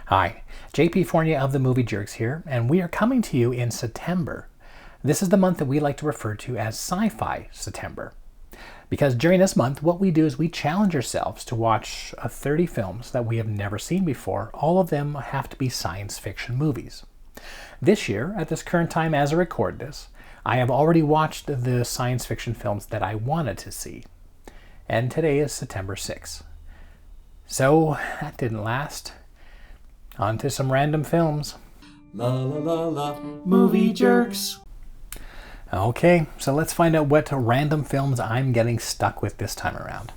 Hi, JP Fournier of the Movie Jerks here, and we are coming to you in September. This is the month that we like to refer to as Sci-Fi September. Because during this month, what we do is we challenge ourselves to watch 30 films that we have never seen before. All of them have to be science fiction movies. This year, at this current time as I record this, I have already watched the science fiction films that I wanted to see. And today is September 6th. So, that didn't last. On to some random films. La la la la, movie jerks. Okay, so let's find out what random films I'm getting stuck with this time around.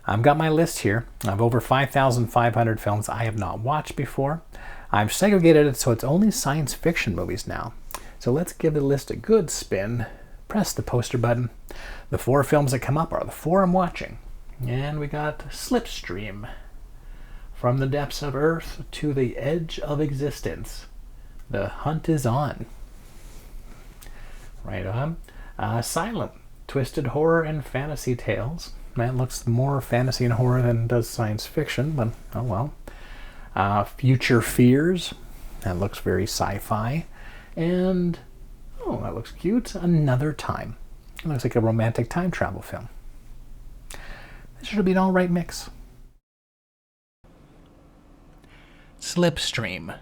I've got my list here of over 5,500 films I have not watched before. I've segregated it so it's only science fiction movies now. So let's give the list a good spin. Press the poster button. The 4 films that come up are the 4 I'm watching. And we got Slipstream. From the depths of Earth to the edge of existence. The hunt is on. Right on. Asylum. Twisted horror and fantasy tales. That looks more fantasy and horror than it does science fiction, but oh well. Future Fears. That looks very sci-fi. And, oh, that looks cute. Another Time. It looks like a romantic time travel film. This should be an alright mix. Slipstream.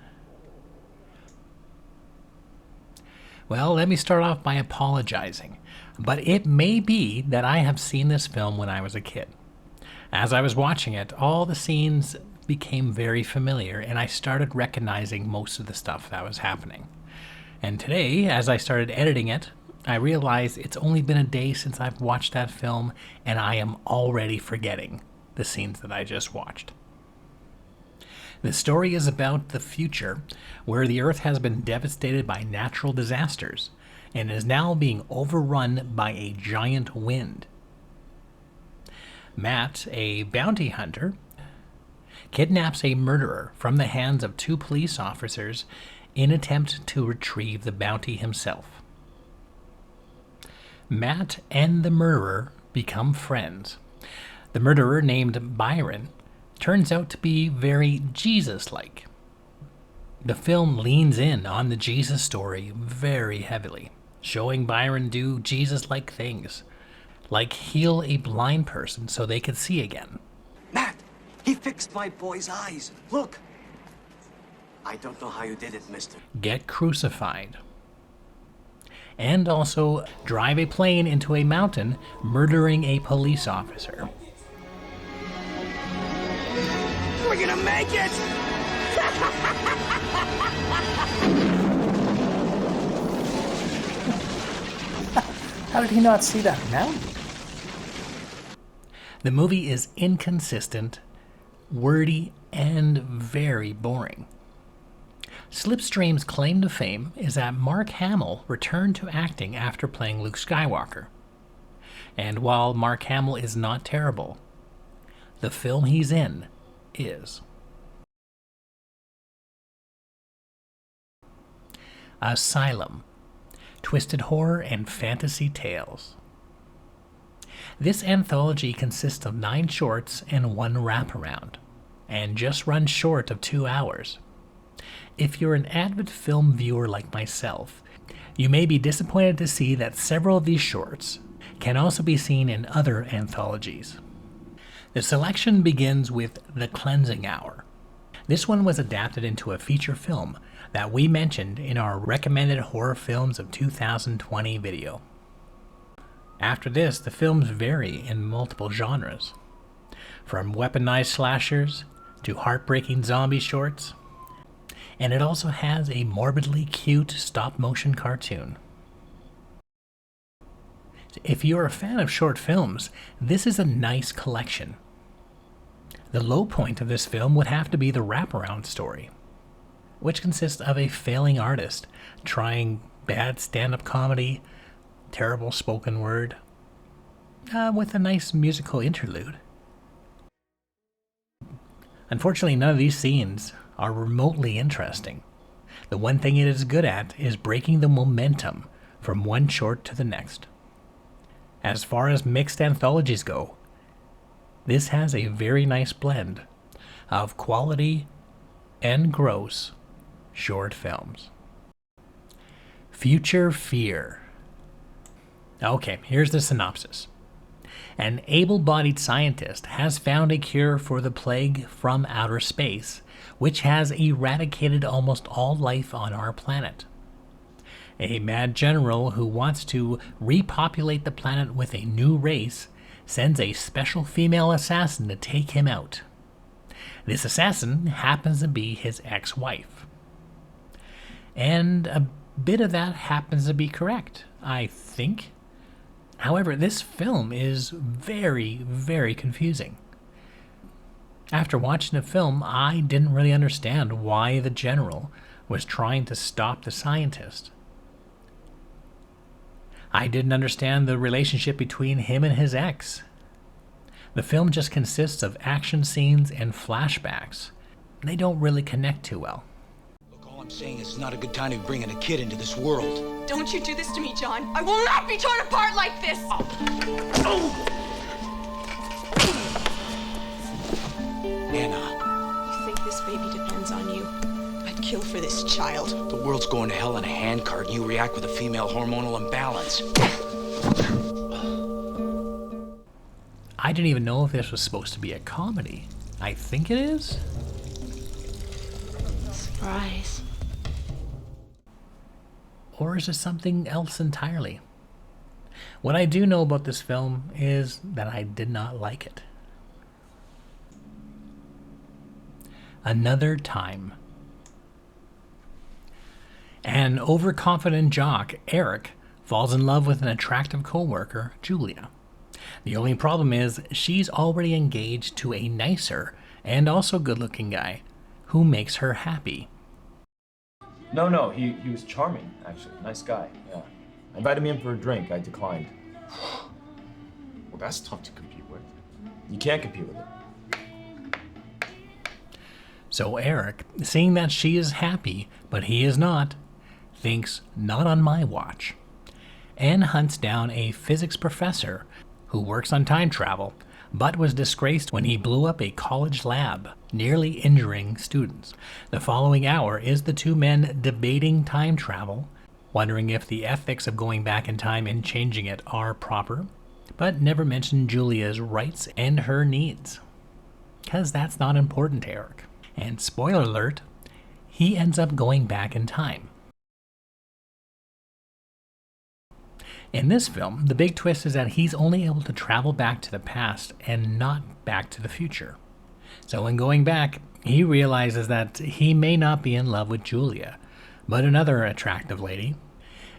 Well, let me start off by apologizing, but it may be that I have seen this film when I was a kid. As I was watching it, all the scenes became very familiar, and I started recognizing most of the stuff that was happening. And today, as I started editing it, I realized it's only been a day since I've watched that film, and I am already forgetting the scenes that I just watched. The story is about the future, where the Earth has been devastated by natural disasters and is now being overrun by a giant wind. Matt, a bounty hunter, kidnaps a murderer from the hands of 2 police officers in attempt to retrieve the bounty himself. Matt and the murderer become friends. The murderer, named Byron, turns out to be very Jesus-like. The film leans in on the Jesus story very heavily, showing Byron do Jesus-like things, like heal a blind person so they could see again. Matt, he fixed my boy's eyes. Look. I don't know how you did it, mister. Get crucified. And also drive a plane into a mountain, murdering a police officer. We're gonna make it! How did he not see that now? The movie is inconsistent, wordy, and very boring. Slipstream's claim to fame is that Mark Hamill returned to acting after playing Luke Skywalker. And while Mark Hamill is not terrible, the film he's in is. Asylum. Twisted horror and fantasy tales. This anthology consists of 9 shorts and 1 wraparound, and just runs short of 2 hours. If you're an avid film viewer like myself, you may be disappointed to see that several of these shorts can also be seen in other anthologies. The selection begins with The Cleansing Hour. This one was adapted into a feature film that we mentioned in our recommended horror films of 2020 video. After this, the films vary in multiple genres, from weaponized slashers to heartbreaking zombie shorts, and it also has a morbidly cute stop-motion cartoon. If you're a fan of short films, this is a nice collection. The low point of this film would have to be the wraparound story, which consists of a failing artist trying bad stand-up comedy, terrible spoken word, with a nice musical interlude. Unfortunately, none of these scenes are remotely interesting. The one thing it is good at is breaking the momentum from one short to the next. As far as mixed anthologies go, this has a very nice blend of quality and gross short films. Future Fear. Okay, here's the synopsis. An able-bodied scientist has found a cure for the plague from outer space, which has eradicated almost all life on our planet. A mad general who wants to repopulate the planet with a new race sends a special female assassin to take him out. This assassin happens to be his ex-wife. And a bit of that happens to be correct, I think. However, this film is very, very confusing. After watching the film, I didn't really understand why the general was trying to stop the scientist. I didn't understand the relationship between him and his ex. The film just consists of action scenes and flashbacks. They don't really connect too well. Look, all I'm saying is it's not a good time to be bringing a kid into this world. Don't you do this to me, John. I will not be torn apart like this! Anna. You think this baby depends on you? I'd kill for this child. The world's going to hell in a handcart and you react with a female hormonal imbalance. I didn't even know if this was supposed to be a comedy. I think it is? Surprise. Or is it something else entirely? What I do know about this film is that I did not like it. Another Time. An overconfident jock, Eric, falls in love with an attractive co-worker, Julia. The only problem is she's already engaged to a nicer and also good-looking guy who makes her happy. No, he was charming, actually. Nice guy, yeah. I invited me in for a drink. I declined. Well, that's tough to compete with. You can't compete with it. So Eric, seeing that she is happy, but he is not, thinks, not on my watch, and hunts down a physics professor who works on time travel, but was disgraced when he blew up a college lab, nearly injuring students. The following hour is the two men debating time travel, wondering if the ethics of going back in time and changing it are proper, but never mention Julia's rights and her needs. Because that's not important to Eric. And spoiler alert, he ends up going back in time. In this film, the big twist is that he's only able to travel back to the past and not back to the future. So in going back, he realizes that he may not be in love with Julia, but another attractive lady,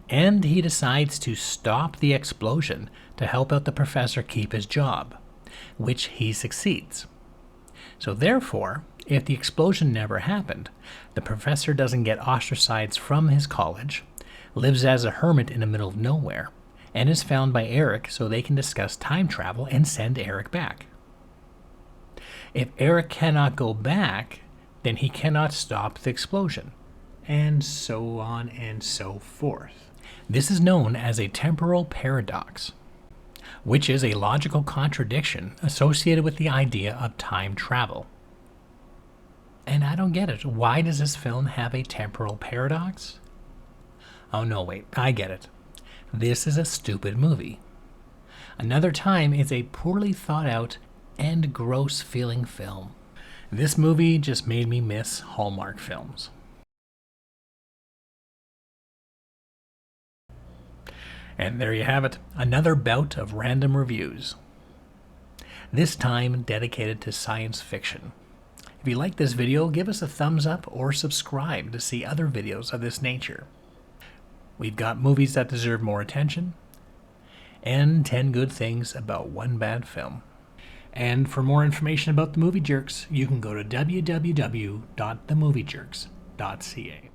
and he decides to stop the explosion to help out the professor keep his job, which he succeeds. So therefore, if the explosion never happened, the professor doesn't get ostracized from his college, lives as a hermit in the middle of nowhere, and is found by Eric so they can discuss time travel and send Eric back. If Eric cannot go back, then he cannot stop the explosion, and so on and so forth. This is known as a temporal paradox, which is a logical contradiction associated with the idea of time travel. And I don't get it. Why does this film have a temporal paradox? Oh no, wait, I get it. This is a stupid movie. Another Time is a poorly thought out and gross feeling film. This movie just made me miss Hallmark films. And there you have it, another bout of random reviews. This time dedicated to science fiction. If you like this video, give us a thumbs up or subscribe to see other videos of this nature. We've got movies that deserve more attention, and 10 good things about one bad film. And for more information about the Movie Jerks, you can go to www.themoviejerks.ca.